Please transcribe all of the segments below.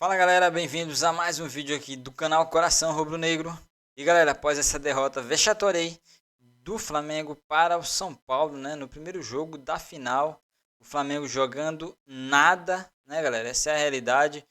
Fala galera, bem-vindos a mais um vídeo aqui do canal Coração Rubro-Negro. E galera, após essa derrota vexatória aí do Flamengo para o São Paulo, né, no primeiro jogo da final, o Flamengo jogando nada, né galera, essa é a realidade.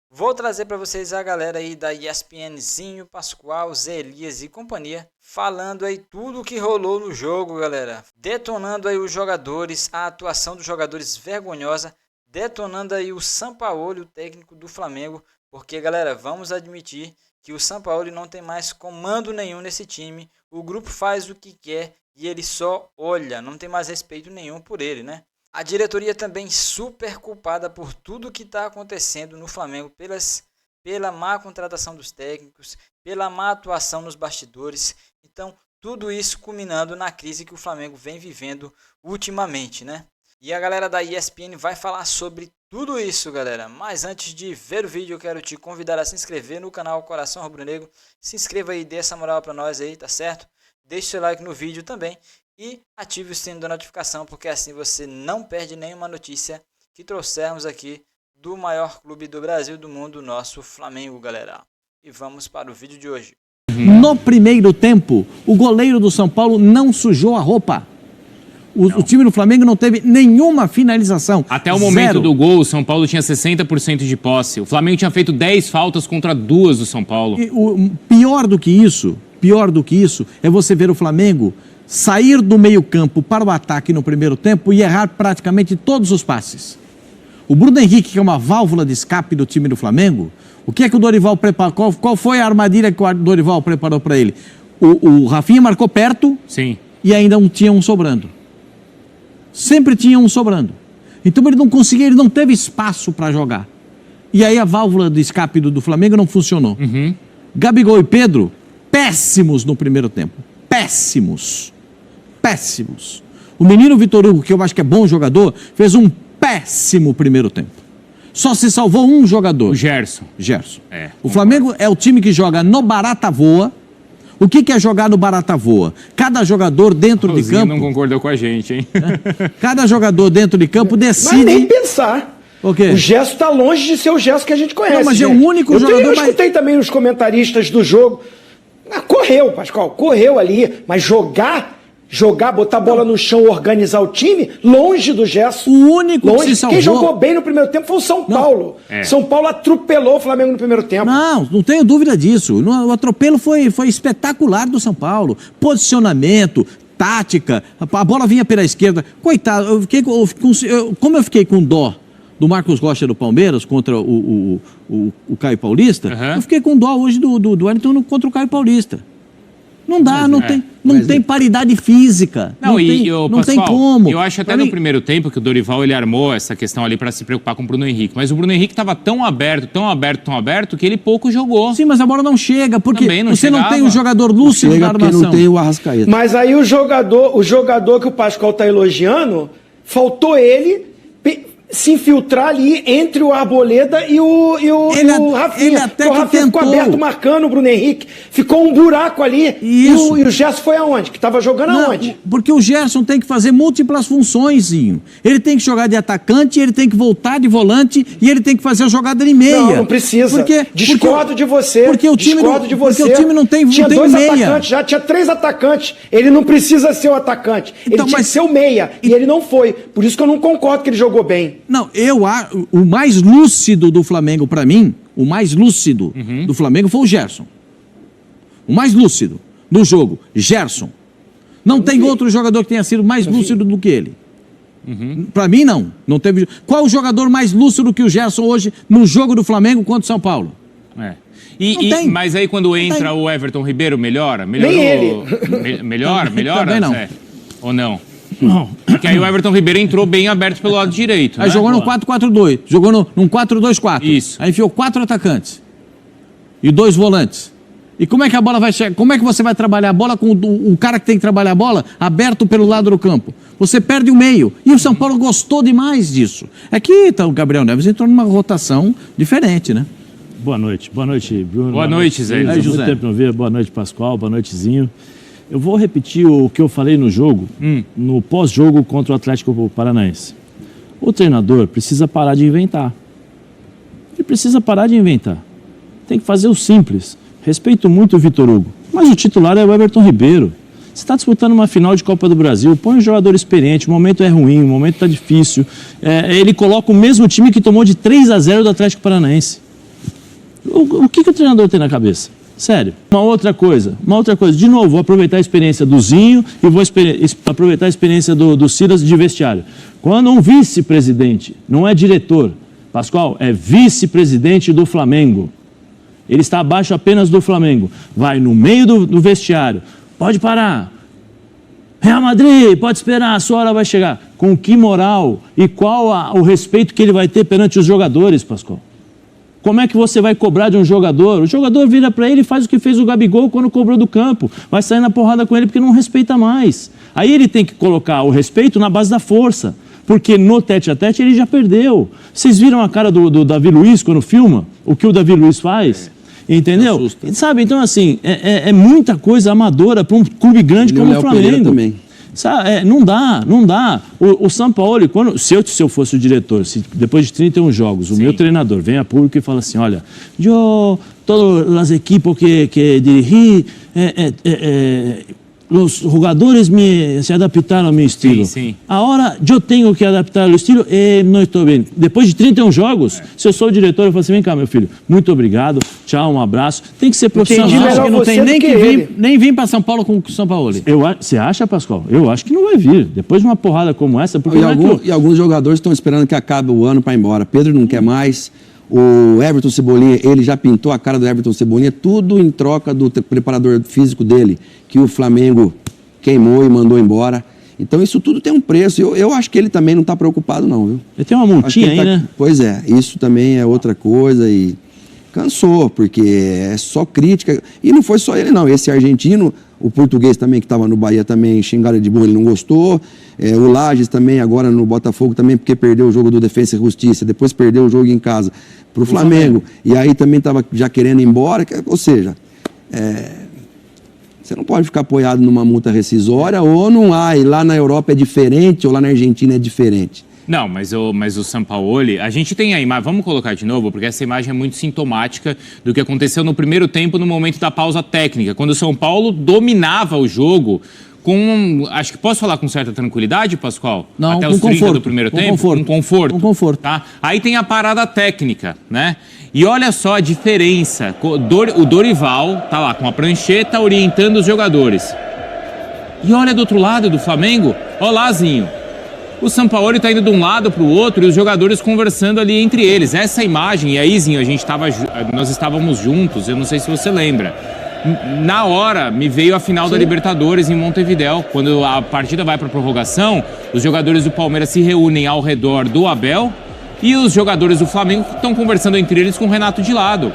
Vou trazer para vocês a galera aí da ESPNzinho, Pascoal, Zé Elias e companhia, falando aí tudo o que rolou no jogo, galera. Detonando aí os jogadores, a atuação dos jogadores vergonhosa, detonando aí o Sampaoli, o técnico do Flamengo, porque galera, vamos admitir que o Sampaoli não tem mais comando nenhum nesse time, o grupo faz o que quer e ele só olha, não tem mais respeito nenhum por ele, né? A diretoria também super culpada por tudo que está acontecendo no Flamengo, pela má contratação dos técnicos, pela má atuação nos bastidores. Então, tudo isso culminando na crise que o Flamengo vem vivendo ultimamente, né? E a galera da ESPN vai falar sobre tudo isso, galera. Mas antes de ver o vídeo, eu quero te convidar a se inscrever no canal Coração Rubro-Negro. Se inscreva aí, dê essa moral pra nós aí, tá certo? Deixe seu like no vídeo também. E ative o sino da notificação, porque assim você não perde nenhuma notícia que trouxermos aqui do maior clube do Brasil e do mundo, nosso Flamengo, galera. E vamos para o vídeo de hoje. No primeiro tempo, o goleiro do São Paulo não sujou a roupa. O time do Flamengo não teve nenhuma finalização. Até o momento do gol, o São Paulo tinha 60% de posse. O Flamengo tinha feito 10 faltas contra 2 do São Paulo. E pior do que isso é você ver o Flamengo sair do meio-campo para o ataque no primeiro tempo e errar praticamente todos os passes. O Bruno Henrique, que é uma válvula de escape do time do Flamengo, o que é que o Dorival preparou? Qual foi a armadilha que o Dorival preparou para ele? O Rafinha marcou perto. Sim. E ainda tinha um sobrando. Sempre tinha um sobrando. Então ele não conseguia, ele não teve espaço para jogar. E aí a válvula de escape do Flamengo não funcionou. Gabigol e Pedro, péssimos no primeiro tempo. Péssimos. O menino Vitor Hugo, que eu acho que é bom jogador, fez um péssimo primeiro tempo. Só se salvou um jogador. O Gerson. O Flamengo é o time que joga no barata voa. O que é jogar no barata voa? Cada jogador dentro de campo... não concordou com a gente, hein? Cada jogador dentro de campo decide... Mas nem pensar. O quê? O Gerson está longe de ser o Gerson que a gente conhece. Não, mas é o único jogador... Eu escutei também os comentaristas do jogo. Correu, Pascoal, correu ali. Mas botar a bola no chão, organizar o time, longe do Gerson. O único que se salvou... Quem jogou bem no primeiro tempo foi o São Paulo. São Paulo atropelou o Flamengo no primeiro tempo. Não tenho dúvida disso. O atropelo foi espetacular do São Paulo. Posicionamento, tática, a bola vinha pela esquerda. Coitado, como eu fiquei com dó do Marcos Rocha do Palmeiras contra o Caio Paulista, eu fiquei com dó hoje do Wellington contra o Caio Paulista. Não dá, não tem paridade física. Não tem como. Eu acho até no primeiro tempo que o Dorival ele armou essa questão ali para se preocupar com o Bruno Henrique. Mas o Bruno Henrique estava tão aberto que ele pouco jogou. Sim, mas a bola não chega, porque você não tem um jogador lúcido na armação. Não tem o Arrascaeta. Mas aí o jogador que o Pascoal está elogiando, faltou ele se infiltrar ali entre o Arboleda e o Rafinha. Ele até o Rafinha ficou aberto marcando o Bruno Henrique. Ficou um buraco ali. Isso. E o Gerson foi aonde? Que estava jogando aonde? Porque o Gerson tem que fazer múltiplas funções, Zinho. Ele tem que jogar de atacante, ele tem que voltar de volante e ele tem que fazer a jogada de meia. Não precisa. Discordo de você. Porque o time não tem tinha tem dois meia. Atacantes, já tinha 3 atacantes. Ele não precisa ser o atacante. Ele tinha que ser o meia. E ele não foi. Por isso que eu não concordo que ele jogou bem. Não, o mais lúcido do Flamengo para mim, o mais lúcido do Flamengo foi o Gerson. O mais lúcido do jogo, Gerson. Não tem outro jogador que tenha sido mais lúcido do que ele. Para mim não teve. Qual o jogador mais lúcido que o Gerson hoje no jogo do Flamengo contra o São Paulo? Mas aí quando entra o Everton Ribeiro, melhora? Nem ele. Melhora, também não. Zé? Ou não? Não. Porque aí o Everton Ribeiro entrou bem aberto pelo lado direito. Aí jogou no 4-4-2, jogou num 4-2-4. Isso. Aí enfiou 4 atacantes e 2 volantes. E como é que a bola vai chegar? Como é que você vai trabalhar a bola com o cara que tem que trabalhar a bola aberto pelo lado do campo? Você perde o meio. E o São Paulo gostou demais disso. É que então, o Gabriel Neves entrou numa rotação diferente, né? Boa noite, Bruno. Boa noite, Zé. Muito tempo não ver. Boa noite, Pascoal. Boa noite, Zinho. Eu vou repetir o que eu falei no jogo, no pós-jogo contra o Atlético Paranaense. O treinador precisa parar de inventar. Ele precisa parar de inventar. Tem que fazer o simples. Respeito muito o Vitor Hugo, mas o titular é o Everton Ribeiro. Você está disputando uma final de Copa do Brasil, põe um jogador experiente, o momento é ruim, o momento está difícil. Ele coloca o mesmo time que tomou de 3-0 do Atlético Paranaense. O que o treinador tem na cabeça? Sério. Uma outra coisa. De novo, vou aproveitar a experiência do Zinho e vou aproveitar a experiência do Silas de vestiário. Quando um vice-presidente, não é diretor, Pascoal, é vice-presidente do Flamengo, ele está abaixo apenas do Flamengo, vai no meio do vestiário, pode parar. Real Madrid, pode esperar, a sua hora vai chegar. Com que moral e qual o respeito que ele vai ter perante os jogadores, Pascoal? Como é que você vai cobrar de um jogador? O jogador vira para ele e faz o que fez o Gabigol quando cobrou do campo. Vai sair na porrada com ele porque não respeita mais. Aí ele tem que colocar o respeito na base da força. Porque no tete-a-tete ele já perdeu. Vocês viram a cara do Davi Luiz quando filma? O que o Davi Luiz faz? Entendeu? Sabe, então assim, é muita coisa amadora para um clube grande como o Flamengo. Também. Sabe, não dá. O Sampaoli, se eu fosse o diretor, se depois de 31 jogos, o meu treinador vem a público e fala assim, olha, todas as equipes que dirigi, os jogadores se adaptaram ao meu estilo. Sim. Agora eu tenho que adaptar ao estilo e não estou bem. Depois de 31 jogos, se eu sou o diretor, eu falo assim, vem cá, meu filho, muito obrigado, tchau, um abraço. Tem que ser profissional. Que não tem nem vir para São Paulo com o São Paulo. Você acha, Pascoal? Eu acho que não vai vir. Depois de uma porrada como essa... E alguns jogadores estão esperando que acabe o ano para ir embora. Pedro não quer mais... O Everton Cebolinha, ele já pintou a cara do Everton Cebolinha, tudo em troca do preparador físico dele, que o Flamengo queimou e mandou embora. Então isso tudo tem um preço. Eu acho que ele também não está preocupado não, viu? Ele tem uma multinha aí, né? Pois é, isso também é outra coisa e cansou, porque é só crítica. E não foi só ele não, esse argentino, o português também que estava no Bahia também xingaram de bom, ele não gostou. O Lages também, agora no Botafogo também, porque perdeu o jogo do Defensa e Justiça, depois perdeu o jogo em casa para o Flamengo. E aí também estava já querendo ir embora. Ou seja, você não pode ficar apoiado numa multa rescisória ou não há. E lá na Europa é diferente, ou lá na Argentina é diferente. Não, mas o Sampaoli, a gente tem a imagem, vamos colocar de novo, porque essa imagem é muito sintomática do que aconteceu no primeiro tempo, no momento da pausa técnica, quando o São Paulo dominava o jogo acho que posso falar com certa tranquilidade, Pascoal? Não, até com os 30 conforto, do primeiro tempo? Conforto, com conforto. Tá? Aí tem a parada técnica, né? E olha só a diferença, o Dorival tá lá com a prancheta orientando os jogadores. E olha do outro lado do Flamengo, ó lá, Zinho. O Sampaoli tá indo de um lado para o outro e os jogadores conversando ali entre eles. Essa imagem, e aí, Zinho, nós estávamos juntos, eu não sei se você lembra. Na hora, me veio a final da Libertadores em Montevidéu. Quando a partida vai para a prorrogação, os jogadores do Palmeiras se reúnem ao redor do Abel e os jogadores do Flamengo estão conversando entre eles com o Renato de lado.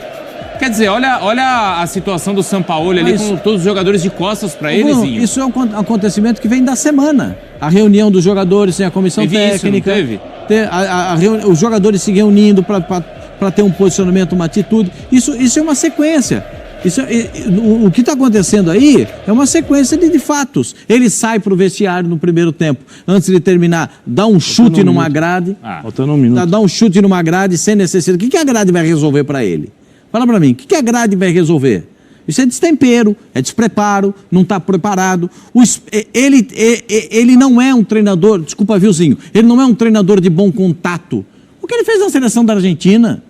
Quer dizer, olha a situação do Sampaoli ali com todos os jogadores de costas para eles. Isso é um acontecimento que vem da semana. A reunião dos jogadores, sem a comissão técnica. Isso, não teve? Os jogadores se reunindo para ter um posicionamento, uma atitude. Isso é uma sequência. O que está acontecendo aí é uma sequência de fatos. Ele sai para o vestiário no primeiro tempo, antes de terminar, dá um chute numa grade. Faltando um minuto. Dá um chute numa grade sem necessidade. O que a grade vai resolver para ele? Fala para mim, o que a grade vai resolver? Isso é destempero, é despreparo, não está preparado. Ele não é um treinador, desculpa, Vilzinho, ele não é um treinador de bom contato. O que ele fez na seleção da Argentina?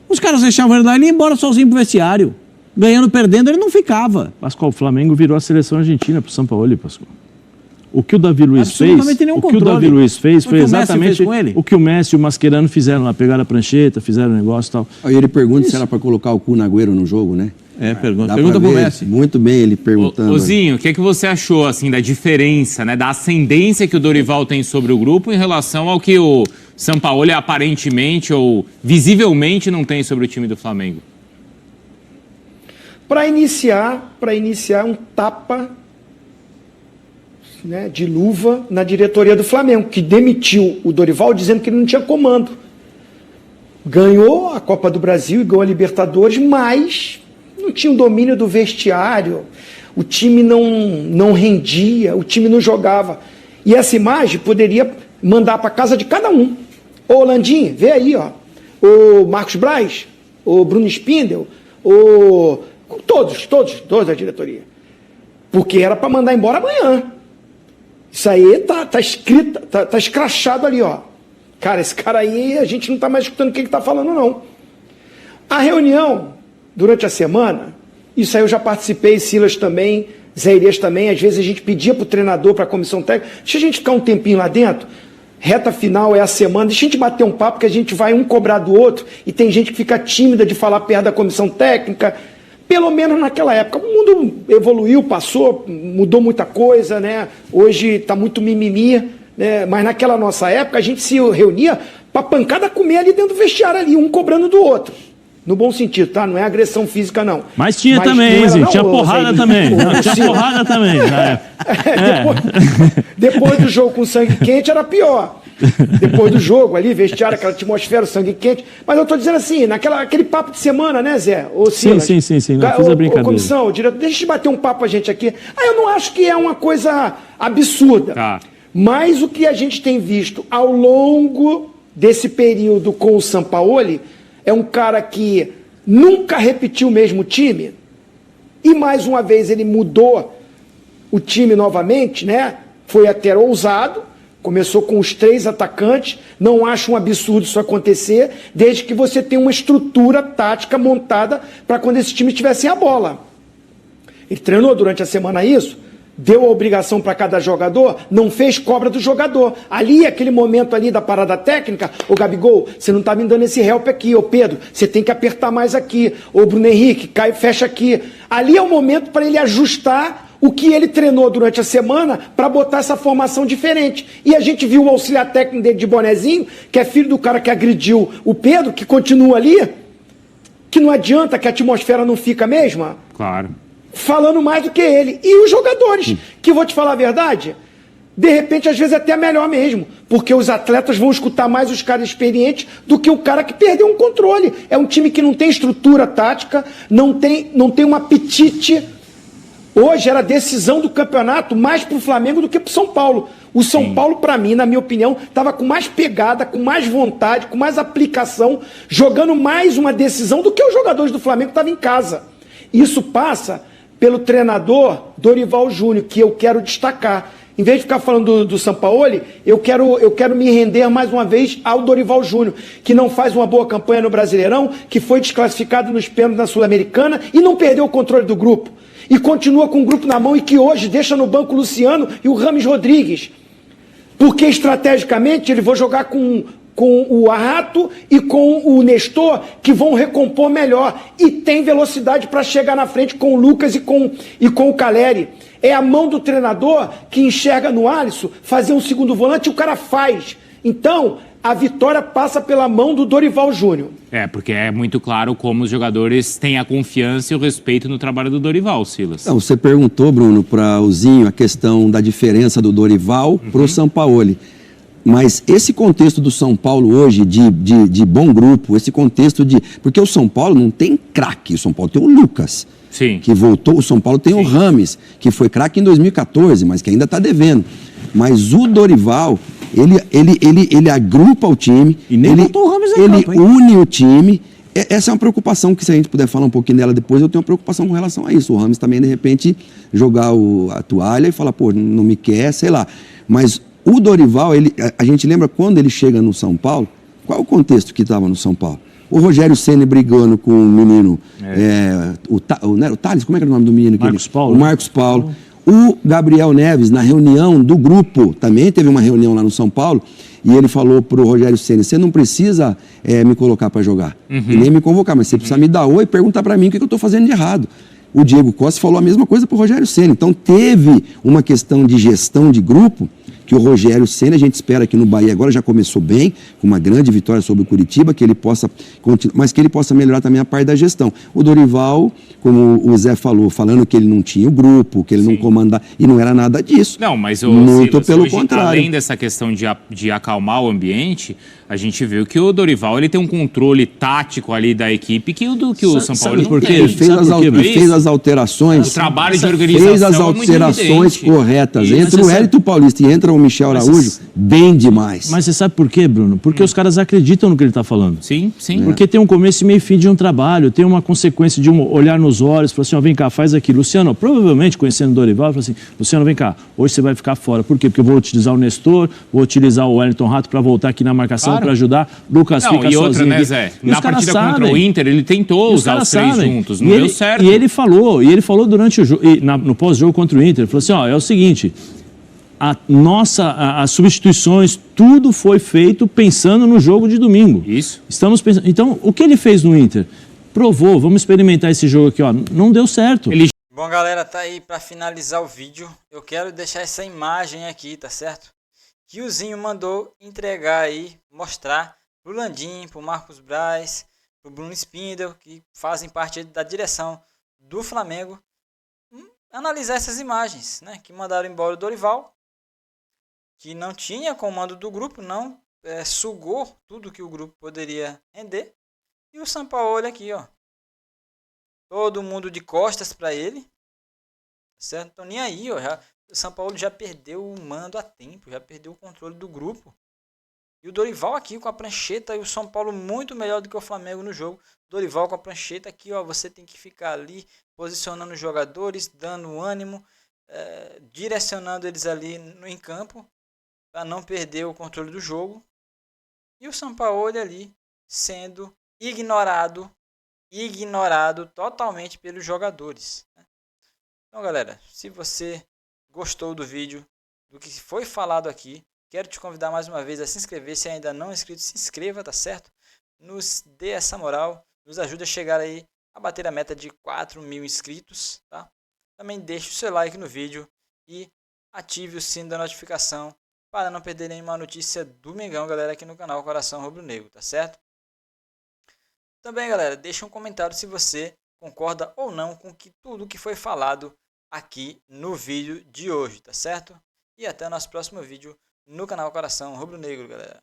Os caras deixavam ele lá e ele ia embora sozinho pro vestiário. Ganhando, perdendo, ele não ficava. Pascoal, o Flamengo virou a seleção argentina pro Sampaoli, Pascoal. O que o Davi Luiz fez, foi exatamente o que o Messi e o Mascherano fizeram lá, pegaram a prancheta, fizeram o negócio e tal. Aí ele pergunta se era para colocar o Kun Agüero no jogo, né? Pergunta pro Messi. Muito bem ele perguntando. Zinho, o que você achou assim da diferença, né, da ascendência que o Dorival tem sobre o grupo em relação ao que o Sampaoli aparentemente ou visivelmente não tem sobre o time do Flamengo? Para iniciar um tapa, né, de luva na diretoria do Flamengo, que demitiu o Dorival dizendo que ele não tinha comando. Ganhou a Copa do Brasil e ganhou a Libertadores, mas não tinha o domínio do vestiário, o time não rendia, o time não jogava. E essa imagem poderia mandar para casa de cada um. Ô, Landim, vê aí, ó. o Marcos Braz, o Bruno Spindel, todos da diretoria. Porque era para mandar embora amanhã. Isso aí tá escrito, tá escrachado ali, ó. Cara, esse cara aí, a gente não tá mais escutando o que ele tá falando, não. A reunião, durante a semana, isso aí eu já participei, Silas também, Zé Elias também, às vezes a gente pedia pro treinador, pra comissão técnica, deixa a gente ficar um tempinho lá dentro, reta final é a semana, deixa a gente bater um papo que a gente vai um cobrar do outro, e tem gente que fica tímida de falar perto da comissão técnica, pelo menos naquela época. O mundo evoluiu, passou, mudou muita coisa, né? Hoje está muito mimimi, né? Mas naquela nossa época a gente se reunia para pancada comer ali dentro do vestiário, ali, um cobrando do outro. No bom sentido, tá? Não é agressão física, não. Mas tinha também, Zinho. Tinha porrada também. Tinha porrada também. Depois do jogo com sangue quente era pior. Depois do jogo ali, vestiário, aquela atmosfera, sangue quente. Mas eu tô dizendo assim, aquele papo de semana, né, Zé? Ô, Silas, sim. Não, fiz a brincadeira. Comissão, diretor, deixa eu bater um papo a gente aqui. Eu não acho que é uma coisa absurda. Tá. Mas o que a gente tem visto ao longo desse período com o Sampaoli é um cara que nunca repetiu o mesmo time e mais uma vez ele mudou o time novamente, né? Foi até ousado, começou com os 3 atacantes, não acho um absurdo isso acontecer, desde que você tenha uma estrutura tática montada para quando esse time tivesse a bola. Ele treinou durante a semana isso, deu a obrigação para cada jogador, não fez cobra do jogador. Ali, aquele momento ali da parada técnica, ô Gabigol, você não tá me dando esse help aqui, ô Pedro, você tem que apertar mais aqui, ô Bruno Henrique, cai, fecha aqui. Ali é o momento para ele ajustar o que ele treinou durante a semana para botar essa formação diferente. E a gente viu o auxiliar técnico dele de bonezinho, que é filho do cara que agrediu o Pedro, que continua ali, que não adianta, que a atmosfera não fica a mesma. Claro. Falando mais do que ele. E os jogadores, que vou te falar a verdade, de repente, às vezes até melhor mesmo, porque os atletas vão escutar mais os caras experientes do que o cara que perdeu um controle. É um time que não tem estrutura tática, não tem um apetite. Hoje era a decisão do campeonato mais pro Flamengo do que pro São Paulo. O São Paulo, para mim, na minha opinião, estava com mais pegada, com mais vontade, com mais aplicação, jogando mais uma decisão do que os jogadores do Flamengo que estavam em casa. Isso passa pelo treinador Dorival Júnior, que eu quero destacar. Em vez de ficar falando do Sampaoli, eu quero me render mais uma vez ao Dorival Júnior, que não faz uma boa campanha no Brasileirão, que foi desclassificado nos pênaltis na Sul-Americana e não perdeu o controle do grupo. E continua com o grupo na mão e que hoje deixa no banco o Luciano e o Rames Rodrigues. Porque estrategicamente ele vai jogar com o Arrato e com o Nestor, que vão recompor melhor. E tem velocidade para chegar na frente com o Lucas e com o Caleri. É a mão do treinador que enxerga no Alisson fazer um segundo volante e o cara faz. Então, a vitória passa pela mão do Dorival Júnior. Porque é muito claro como os jogadores têm a confiança e o respeito no trabalho do Dorival, Silas. Então, você perguntou, Bruno, para o Zinho a questão da diferença do Dorival para o Sampaoli. Mas esse contexto do São Paulo hoje, de bom grupo, esse contexto de... Porque o São Paulo não tem craque, o São Paulo tem o Lucas, Sim. que voltou, o São Paulo tem o Rames, que foi craque em 2014, mas que ainda está devendo. Mas o Dorival, ele agrupa o time, E nem botou o Rames em ele campo, hein? une o time. Essa é uma preocupação que, se a gente puder falar um pouquinho dela depois, eu tenho uma preocupação com relação a isso. O Rames também, de repente, jogar a toalha e falar, pô, não me quer, sei lá. Mas o Dorival, a gente lembra quando ele chega no São Paulo, qual é o contexto que estava no São Paulo? O Rogério Ceni brigando com o menino, o Thales, como é que era o nome do menino? Marcos Paulo. O Marcos Paulo. O Gabriel Neves, na reunião do grupo, também teve uma reunião lá no São Paulo, e ele falou para o Rogério Ceni, você não precisa me colocar para jogar, e nem me convocar, mas você precisa me dar oi e perguntar para mim o que eu estou fazendo de errado. O Diego Costa falou a mesma coisa para o Rogério Ceni. Então teve uma questão de gestão de grupo que o Rogério Ceni, a gente espera que no Bahia agora já começou bem, com uma grande vitória sobre o Curitiba, que ele possa continuar, mas que ele possa melhorar também a parte da gestão. O Dorival, como o Zé falou, falando que ele não tinha o grupo, que ele não comandava, e não era nada disso. Não, mas muito Silas, pelo hoje, contrário. além dessa questão de acalmar o ambiente, a gente viu que o Dorival ele tem um controle tático ali da equipe que o São Paulo não Porque tem. ele fez as alterações. O trabalho de organização fez as é muito alterações evidente. corretas. E Entra o você Hélito Paulista e entra o Michel Araújo bem demais. Mas você sabe por quê, Bruno? Porque os caras acreditam no que ele está falando. Sim, sim. Porque tem um começo e meio e fim de um trabalho, tem uma consequência de um olhar nos olhos, falar assim, ó, vem cá, faz aqui. Luciano, provavelmente conhecendo o Dorival, ele falou assim, Luciano, vem cá, hoje você vai ficar fora. Por quê? Porque eu vou utilizar o Nestor, vou utilizar o Wellington Rato para voltar aqui na marcação para ajudar. Lucas fica e outra, sozinho. né, Zé? Na partida contra o Inter, ele tentou usar os três juntos, não deu certo. E ele falou durante o jogo, no pós-jogo contra o Inter, ele falou assim, ó, é o seguinte, as substituições, tudo foi feito pensando no jogo de domingo. Isso. Estamos pensando. Então, o que ele fez no Inter? Provou, vamos experimentar esse jogo aqui, ó. Não deu certo. Bom, galera, tá aí para finalizar o vídeo. Eu quero deixar essa imagem aqui, tá certo? Que o Zinho mandou entregar aí, mostrar pro Landim, pro Marcos Braz, pro Bruno Spindel, que fazem parte da direção do Flamengo, analisar essas imagens, né? Que mandaram embora o Dorival, que não tinha comando do grupo, não sugou tudo que o grupo poderia render. E o Sampaoli aqui, ó. Todo mundo de costas para ele. Certo? Então nem aí, ó. O Sampaoli já perdeu o mando a tempo, já perdeu o controle do grupo. E o Dorival aqui com a prancheta e o São Paulo muito melhor do que o Flamengo no jogo. Dorival com a prancheta aqui, ó. Você tem que ficar ali posicionando os jogadores, dando ânimo, direcionando eles ali em campo, para não perder o controle do jogo. E o Sampaoli ali sendo ignorado totalmente pelos jogadores. Então, galera, se você gostou do vídeo, do que foi falado aqui, quero te convidar mais uma vez a se inscrever. Se ainda não é inscrito, se inscreva, tá certo? Nos dê essa moral, nos ajude a chegar aí a bater a meta de 4.000 inscritos, tá? Também deixe o seu like no vídeo e ative o sino da notificação para não perder nenhuma notícia do Mengão, galera, aqui no canal Coração Rubro Negro, tá certo? Também, galera, deixa um comentário se você concorda ou não com tudo que foi falado aqui no vídeo de hoje, tá certo? E até o nosso próximo vídeo no canal Coração Rubro Negro, galera.